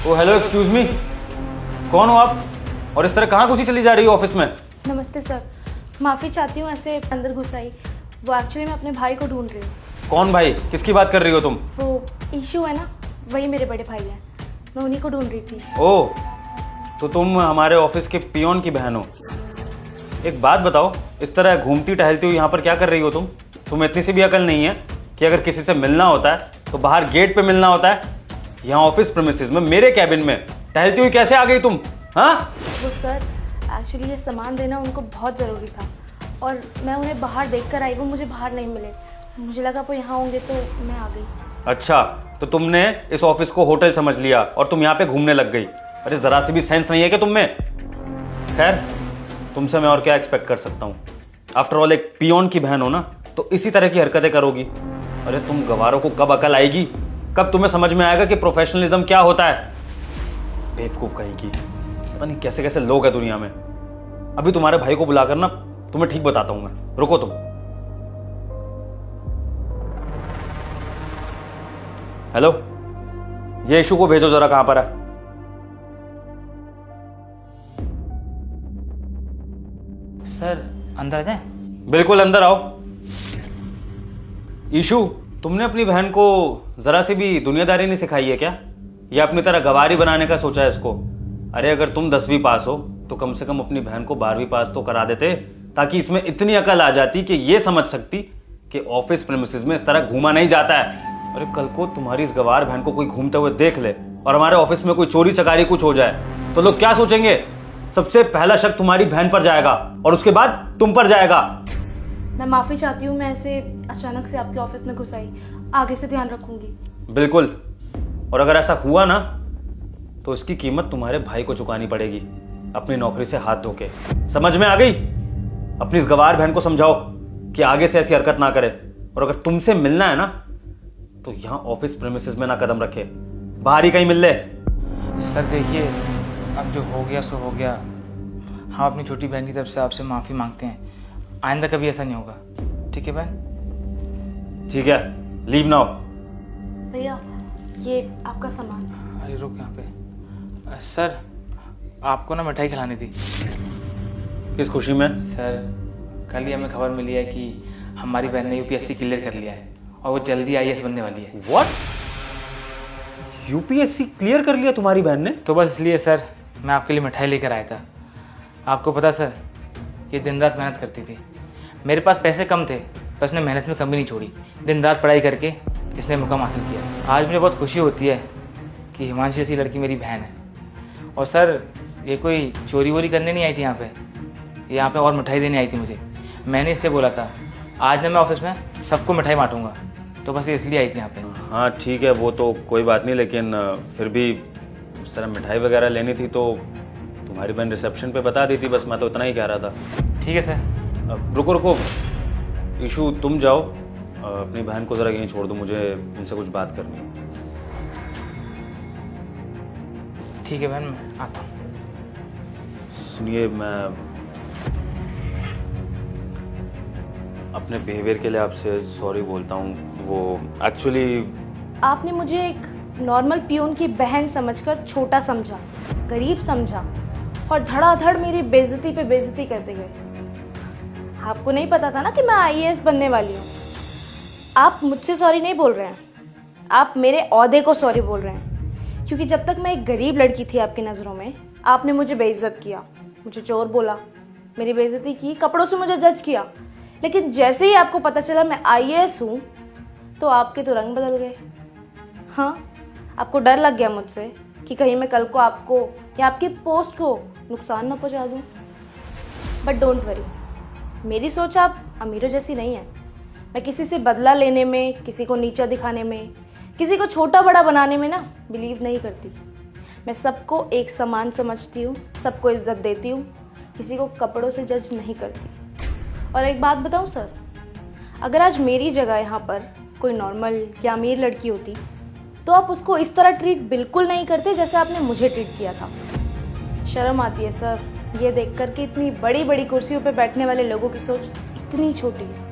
ओ hello, excuse me, कौन हो आप और इस तरह कहाँ घुसी चली जा रही हो ऑफिस में? नमस्ते सर, माफ़ी चाहती हूँ ऐसे अंदर घुस आई। वो एक्चुअली मैं अपने भाई को ढूंढ रही हूँ। कौन भाई? किसकी बात कर रही हो तुम? वो ईशू है ना, वही मेरे बड़े भाई हैं। मैं उन्हीं को ढूंढ रही थी। ओह, तो तुम हमारे ऑफिस के पियोन की बहन हो। एक बात बताओ, इस तरह घूमती टहलती हुई यहाँ पर क्या कर रही हो तुम? तुम्हें इतनी सी भी अकल नहीं है कि अगर किसी से मिलना होता है तो बाहर गेट पे मिलना होता है? यहाँ ऑफिस प्रीमिसेस में मेरे कैबिन में टहलती हुई कैसे आ गई तुम? हाँ? वो सर, एक्चुअली ये सामान देना उनको बहुत ज़रूरी था और मैं उन्हें बाहर देख कर आई। वो मुझे बाहर नहीं मिले, मुझे लगा वो यहाँ होंगे तो मैं आ गई। अच्छा, तो तुमने इस ऑफिस को होटल समझ लिया और तुम यहाँ पे घूमने लग गई। अरे जरा सी भी सेंस नहीं है क्या तुम में? खैर, तुमसे मैं और क्या एक्सपेक्ट कर सकता हूँ? आफ्टर ऑल एक पियोन की बहन हो ना, तो इसी तरह की हरकतें करोगी। अरे तुम गवारों को कब अकल आएगी? कब तुम्हें समझ में आएगा कि प्रोफेशनलिज्म क्या होता है? बेवकूफ कहेगी। पता नहीं कैसे कैसे लोग हैं दुनिया में। अभी तुम्हारे भाई को बुलाकर ना तुम्हें ठीक बताता हूं मैं। रुको तुम। हेलो, ये इशू को भेजो जरा, कहां पर है? सर अंदर आ जाएं? बिल्कुल अंदर आओ। ईशू, तुमने अपनी बहन को जरा सी भी दुनियादारी नहीं सिखाई है क्या? या अपनी तरह गवारी बनाने का सोचा है इसको? अरे अगर तुम 10वीं पास हो तो कम से कम अपनी बहन को 12वीं पास तो करा देते, ताकि इसमें इतनी अकल आ जाती कि ये समझ सकती कि ऑफिस प्रीमिसेस में इस तरह घूमा नहीं जाता है। अरे कल को तुम्हारी इस गवार बहन को कोई घूमते हुए देख ले और हमारे ऑफिस में कोई चोरी चकारी कुछ हो जाए तो लोग क्या सोचेंगे? सबसे पहला शक तुम्हारी बहन पर जाएगा और उसके बाद तुम पर जाएगा। मैं माफ़ी चाहती हूँ, मैं ऐसे अचानक से आपके ऑफिस में घुस आई। आगे से ध्यान रखूंगी। बिल्कुल, और अगर ऐसा हुआ ना तो इसकी कीमत तुम्हारे भाई को चुकानी पड़ेगी, अपनी नौकरी से हाथ धो के। समझ में आ गई? अपनी इस गवार बहन को समझाओ कि आगे से ऐसी हरकत ना करे, और अगर तुमसे मिलना है ना तो यहाँ ऑफिस प्रीमिसेस में ना कदम रखे, बाहर ही कहीं मिल ले। सर देखिए, अब जो हो गया सो हो गया। हम अपनी छोटी बहन की तरफ से आपसे माफ़ी मांगते हैं। आइंदा कभी ऐसा नहीं होगा, ठीक है बहन? ठीक है, लीव नाउ। भैया, ये आपका सामान। अरे रुक यहाँ पे। सर आपको ना मिठाई खिलानी थी। किस खुशी में? सर कल ही हमें खबर मिली है कि हमारी बहन ने यूपीएससी क्लियर कर लिया है और वो जल्दी आईएएस बनने वाली है। व्हाट? यूपीएससी क्लियर कर लिया तुम्हारी बहन ने? तो बस इसलिए सर मैं आपके लिए मिठाई लेकर आया था। आपको पता सर, ये दिन रात मेहनत करती थी। मेरे पास पैसे कम थे पर उसने मेहनत में कमी नहीं छोड़ी। दिन रात पढ़ाई करके इसने मुकाम हासिल किया। आज मुझे बहुत खुशी होती है कि हिमांशी जैसी लड़की मेरी बहन है। और सर ये कोई चोरी वोरी करने नहीं आई थी यहाँ पे और मिठाई देने आई थी मुझे। मैंने इससे बोला था आज ना मैं ऑफिस में सबको मिठाई बांटूंगा, तो बस ये इसलिए आई थी यहाँ पे। हाँ ठीक है, वो तो कोई बात नहीं, लेकिन फिर भी उस तरह मिठाई वगैरह लेनी थी तो तुम्हारी बहन रिसेप्शन पे बता दी थी। बस मैं तो इतना ही कह रहा था। ठीक है सर। रुको रुको, ईशू तुम जाओ, अपनी बहन को ज़रा यहीं छोड़ दो, मुझे इनसे कुछ बात करनी है। ठीक है बहन, मैं आता हूँ। सुनिए, मैं अपने बिहेवियर के लिए आपसे सॉरी बोलता हूँ। वो एक्चुअली आपने मुझे एक नॉर्मल पियून की बहन समझकर छोटा समझा, गरीब समझा और धड़ाधड़ मेरी बेइज्जती पे बेइज्जती करते गए। आपको नहीं पता था ना कि मैं आईएएस बनने वाली हूँ। आप मुझसे सॉरी नहीं बोल रहे हैं, आप मेरे ओहदे को सॉरी बोल रहे हैं। क्योंकि जब तक मैं एक गरीब लड़की थी आपकी नज़रों में, आपने मुझे बेइज्जत किया, मुझे चोर बोला, मेरी बेइज्जती की, कपड़ों से मुझे जज किया। लेकिन जैसे ही आपको पता चला मैं आईएएस हूँ तो आपके तो रंग बदल गए। हाँ, आपको डर लग गया मुझसे कि कहीं मैं कल को आपको या आपकी पोस्ट को नुकसान ना पहुँचा दूँ। बट डोंट वरी, मेरी सोच आप अमीरों जैसी नहीं है। मैं किसी से बदला लेने में, किसी को नीचा दिखाने में, किसी को छोटा बड़ा बनाने में ना बिलीव नहीं करती। मैं सबको एक समान समझती हूँ, सबको इज्जत देती हूँ, किसी को कपड़ों से जज नहीं करती। और एक बात बताऊँ सर, अगर आज मेरी जगह यहाँ पर कोई नॉर्मल या अमीर लड़की होती तो आप उसको इस तरह ट्रीट बिल्कुल नहीं करते जैसे आपने मुझे ट्रीट किया था। शर्म आती है सर ये देखकर कि इतनी बड़ी बड़ी कुर्सियों पे बैठने वाले लोगों की सोच इतनी छोटी है।